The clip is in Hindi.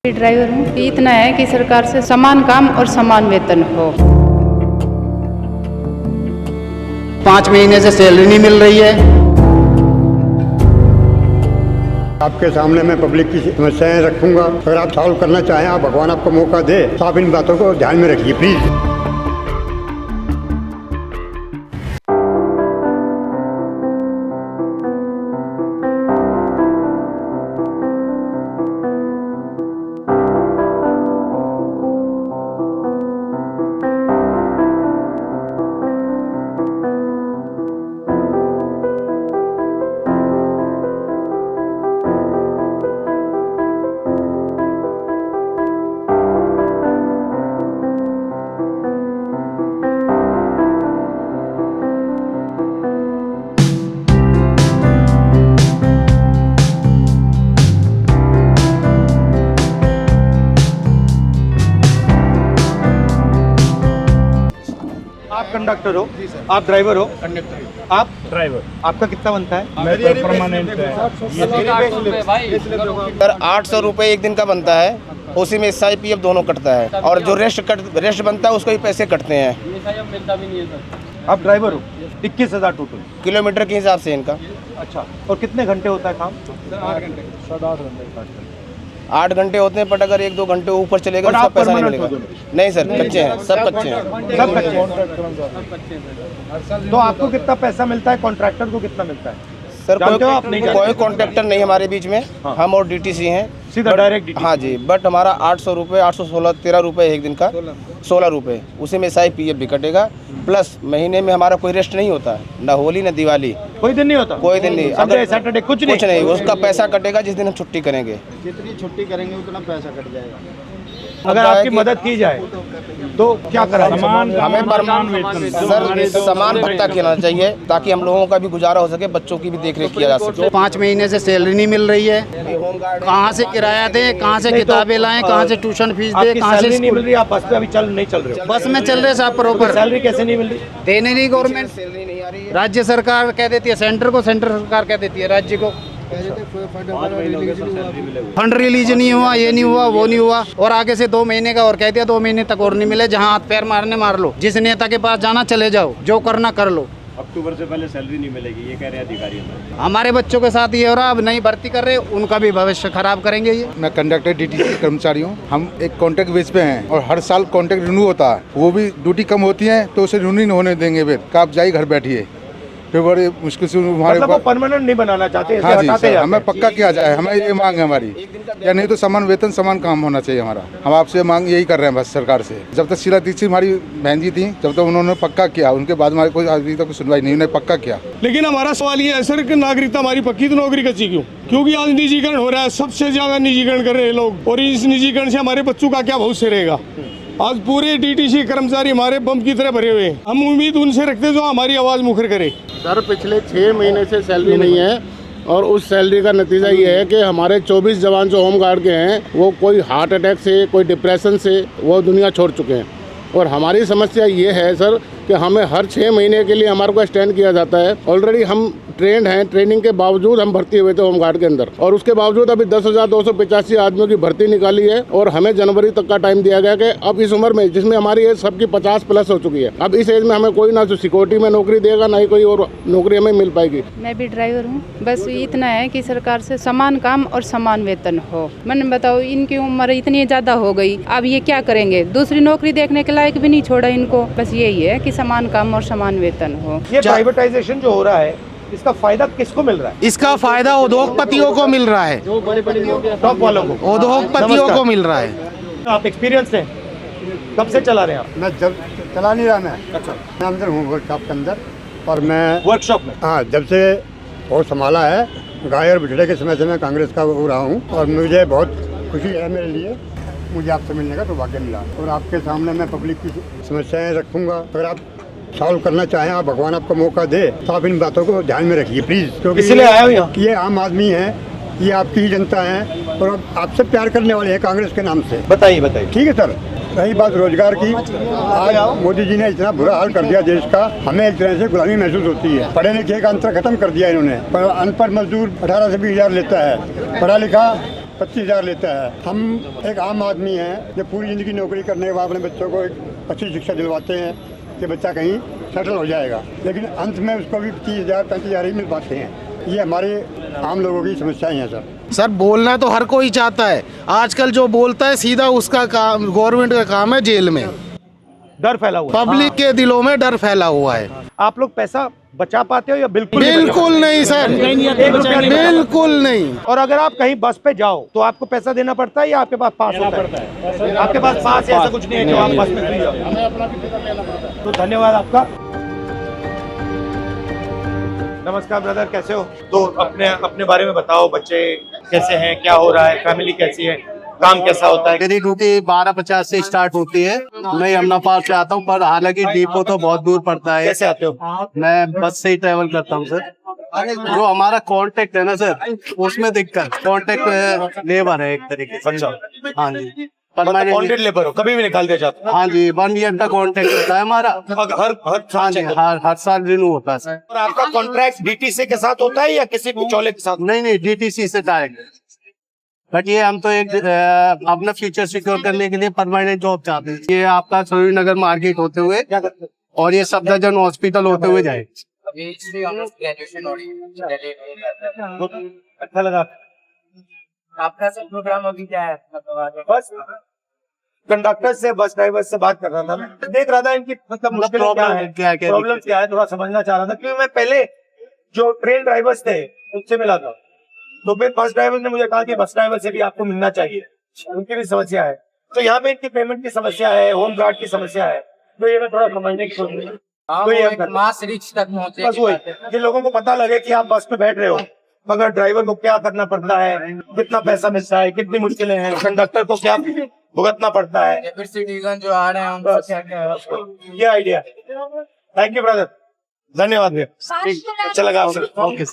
ड्राइवर हूँ। इतना है कि सरकार से समान काम और समान वेतन हो। 5 महीने से सैलरी नहीं मिल रही है। आपके सामने मैं पब्लिक की समस्याएं रखूंगा। अगर आप सॉल्व करना चाहें, आप भगवान आपको मौका दे, तो आप इन बातों को ध्यान में रखिए प्लीज। आप कंडक्टर हो, आप ड्राइवर हो, कंडक्टर, आप ड्राइवर, आपका कितना बनता है? मैं तो परमानेंट है। सर 800 रुपये एक दिन का बनता है, उसी में SIPF दोनों कटता है और जो रेस्ट बनता है उसको ही पैसे कटते हैं। आप ड्राइवर हो, 21,000 टोटल किलोमीटर के हिसाब से इनका। अच्छा, और कितने घंटे होता है काम? 8 घंटे होते हैं, बट अगर 1-2 घंटे ऊपर चलेगा और उसका आप पैसा नहीं permanent मिलेगा। हो नहीं सर, कच्चे हैं, सब कच्चे हैं। सब कच्चे। तो आपको कितना पैसा मिलता है, कॉन्ट्रैक्टर को कितना मिलता है? सर जानते हो आप? नहीं जानते? कोई कॉन्ट्रैक्टर नहीं हमारे बीच में। हाँ। हम और DTC हैं सीधा डायरेक्ट DTC? हाँ जी, बट हमारा 800 रुपये, 816, 13 रुपये एक दिन का, 16 रुपये, उसी में SIPF भी कटेगा। प्लस महीने में हमारा कोई रेस्ट नहीं होता, ना होली ना दिवाली, कोई दिन नहीं होता? कोई दिन नहीं। संडे सैटरडे कुछ नहीं? उसका पैसा कटेगा जिस दिन हम छुट्टी करेंगे। जितनी छुट्टी करेंगे उतना पैसा कट जाएगा। अगर आपकी मदद की जाए तो क्या करा जाए? हमें सर समान भत्ता खिलाना चाहिए ताकि हम लोगों का भी गुजारा हो सके, बच्चों की भी देखरेख किया जा सके। 5 महीने से सैलरी नहीं मिल रही है। कहाँ से किराया दे, कहाँ से किताबें लाएं, कहाँ से ट्यूशन फीस दे, आपकी कहाँ से सैलरी नहीं मिल रही, आप बस पे अभी नहीं चल रहे हो? बस में चल रहे साहब प्रॉपर। सैलरी कैसे नहीं मिल रही? देने नहीं गवर्नमेंट, राज्य सरकार कह देती है सेंटर को, सेंटर सरकार कह देती है राज्य को। फंड रिलीज नहीं हुआ, ये नहीं हुआ, वो नहीं हुआ, और आगे से 2 महीने का और कह दिया 2 महीने तक और नहीं मिले। जहाँ हाथ पैर मारने मार लो, जिस नेता के पास जाना चले जाओ, जो करना कर लो। अक्टूबर से पहले सैलरी नहीं मिलेगी, ये कह रहे हैं अधिकारी। हमारे बच्चों के साथ ये हो रहा, अब नहीं भर्ती कर रहे, उनका भी भविष्य खराब करेंगे ये। मैं कंडक्टर DTC कर्मचारी हूँ। हम एक कॉन्ट्रैक्ट बेस पे हैं और हर साल कॉन्ट्रैक्ट रिन्यू होता है। वो भी ड्यूटी कम होती है तो उसे रिन्यू नहीं होने देंगे, फिर कि आप जाइए घर बैठिए। फिर बड़े मुश्किल से हमारे मतलब वो परमानेंट नहीं बनाना चाहते, हाँ जी हटाते सर, जाते हमें हैं। पक्का किया जाए, हमें ये मांग है हमारी। या नहीं तो समान वेतन समान काम होना चाहिए हमारा। हम आपसे मांग यही कर रहे हैं बस सरकार से। जब तक शीला दीक्षित हमारी बहन जी थी, जब तक उन्होंने पक्का किया, उनके बाद हमारे कोई अभी तक सुनवाई नहीं, उन्होंने पक्का किया। लेकिन हमारा सवाल ये है सर कि नागरिकता हमारी पक्की तो नौकरी कच्ची क्यों? क्योंकि आज निजीकरण हो रहा है, सबसे ज्यादा निजीकरण कर रहे हैं लोग, और इस निजीकरण से हमारे बच्चों का क्या भविष्य रहेगा? आज पूरे DTC कर्मचारी हमारे बम की तरह भरे हुए हैं। हम उम्मीद उनसे रखते जो हमारी आवाज मुखर करे। सर पिछले 6 महीने से सैलरी नहीं है, और उस सैलरी का नतीजा ये है कि हमारे 24 जवान जो होम गार्ड के हैं वो कोई हार्ट अटैक से, कोई डिप्रेशन से वो दुनिया छोड़ चुके हैं। और हमारी समस्या ये है सर कि हमें हर 6 महीने के लिए हमारे को एक्सटेंड किया जाता है। ऑलरेडी हम ट्रेंड हैं, ट्रेनिंग के बावजूद हम भर्ती हुए थे होमगार्ड के अंदर, और उसके बावजूद अभी 10,285 आदमियों की भर्ती निकाली है, और हमें जनवरी तक का टाइम दिया गया कि अब इस उम्र में, जिसमें हमारी एज सबकी 50+ हो चुकी है, अब इस एज में हमें कोई ना तो सिक्योरिटी में नौकरी देगा, ना ही कोई और नौकरी हमें मिल पाएगी। मैं भी ड्राइवर हूँ। बस इतना है कि सरकार से समान काम और समान वेतन हो। मैंने बताओ, इनकी उम्र इतनी ज़्यादा हो गई, अब ये क्या करेंगे? दूसरी नौकरी देखने के लायक भी नहीं छोड़ा इनको। बस यही है कि समान काम और समान वेतन हो। ये प्राइवेटाइजेशन जो हो रहा है, इसका फायदा किसको मिल रहा है? इसका फायदा उद्योगपतियों को मिल रहा है, टॉप वालों को, उद्योगपतियों को मिल रहा है। आप एक्सपीरियंस हैं, कब से चला रहे हैं आप? मैं जब चला नहीं रहा, मैं अंदर हूँ वर्कशॉप के अंदर, और मैं वर्कशॉप में? हाँ, जब से और संभाला है, गाय और बिछड़े के समय से मैं कांग्रेस का हो रहा हूँ, और मुझे बहुत खुशी है मेरे लिए, मुझे आपसे मिलने का सौभाग्य मिला। और आपके सामने मैं पब्लिक की समस्याएं रखूंगा। अगर आप सॉल्व करना चाहें, आप भगवान आपको मौका दे, तो आप इन बातों को ध्यान में रखिए प्लीज। क्योंकि इसलिए आया हूं यहाँ। ये आम आदमी है, ये आपकी ही जनता है, और अब आपसे प्यार करने वाले हैं कांग्रेस के नाम से। बताइए। ठीक है सर। रही बात रोजगार की, आज मोदी जी ने इतना बुरा हाल कर दिया देश का, हमें एक तरह से गुलामी महसूस होती है। पढ़े लिखे का अंतर खत्म कर दिया इन्होंने। पर अनपढ़ मजदूर 18 से 20 हज़ार लेता है, पढ़ा लिखा 25,000 लेता है। हम एक आम आदमी हैं जो पूरी ज़िंदगी नौकरी करने के बाद अपने बच्चों को एक अच्छी शिक्षा दिलवाते हैं कि बच्चा कहीं सेटल हो जाएगा, लेकिन अंत में उसको भी 30,000 35,000 ही मिल पाते हैं। ये हमारे आम लोगों की समस्याएं हैं सर। सर बोलना तो हर कोई चाहता है, आजकल जो बोलता है सीधा उसका काम, गवर्नमेंट का काम है जेल में। डर फैला हुआ है। पब्लिक के दिलों में डर फैला हुआ है। आप लोग पैसा बचा पाते हो या बिल्कुल बिल्कुल नहीं सर, बिल्कुल नहीं। और अगर आप कहीं बस पे जाओ तो आपको पैसा देना पड़ता है या आपके पास पास होता है? आपके पास पास ऐसा कुछ नहीं है जो आप बस में फ्री जाओ। तो धन्यवाद आपका। नमस्कार ब्रदर, कैसे हो? तो अपने बारे में बताओ, बच्चे कैसे हैं, क्या हो रहा है, फैमिली कैसी है, काम कैसा होता है? मेरी ड्यूटी 12:50 से स्टार्ट होती है। मैं यमुना पार से आता हूँ, पर हालांकि डिपो तो बहुत दूर पड़ता है। कैसे आते हो? मैं बस से ही ट्रेवल करता हूँ सर। जो हमारा कांटेक्ट है ना सर, उसमें दिक्कत, कांटेक्ट लेबर है एक तरीके से। अच्छा, हाँ जी, कॉन्ट्रैक्ट लेबर हो, कभी भी निकाल दिया जाता है? हाँ जी, 1 ईयर का कॉन्ट्रैक्ट होता है हमारा। हाँ जी, हर साल रिन्यू होता है सर। और आपका कॉन्ट्रैक्ट डीटीसी के साथ होता है या किसी बिचौले के साथ? नहीं, डीटीसी से डायरेक्ट। बट ये हम तो एक अपना फ्यूचर सिक्योर करने के लिए परमानेंट जॉब चाहते हैं। ये आपका सरूरी नगर मार्केट होते हुए क्या करते हैं? और ये सफदरजंग हॉस्पिटल होते हुए जाए। अच्छा लगा आपका सब प्रोग्राम अभी क्या है? बस कंडक्टर से, बस ड्राइवर से बात कर रहा था। मैं देख रहा था इनकी मतलब मुश्किल क्या है, प्रॉब्लम क्या है, थोड़ा समझना चाह रहा था। क्योंकि मैं पहले जो ट्रेन ड्राइवर्स थे उनसे मिला था, तो फिर बस ड्राइवर ने मुझे कहा कि बस ड्राइवर से भी आपको मिलना चाहिए, उनकी भी समस्या है। तो यहाँ पे इनकी पेमेंट की समस्या है, होम गार्ड की समस्या है, तो ये मैं थोड़ा समझने की कोशिश कर तो ये मास रीच तक पहुंचे। बस वही कि लोगों को पता लगे कि आप बस में बैठ रहे हो, मगर ड्राइवर को क्या करना पड़ता है, कितना पैसा मिलता है, कितनी मुश्किलें हैं, कंडक्टर को क्या भुगतना पड़ता है, फिर सिटीजन जो आ रहे हैं उनको क्या क्या ये आइडिया। थैंक यू ब्रदर, धन्यवाद भैया, अच्छा लगा आपसे। ओके।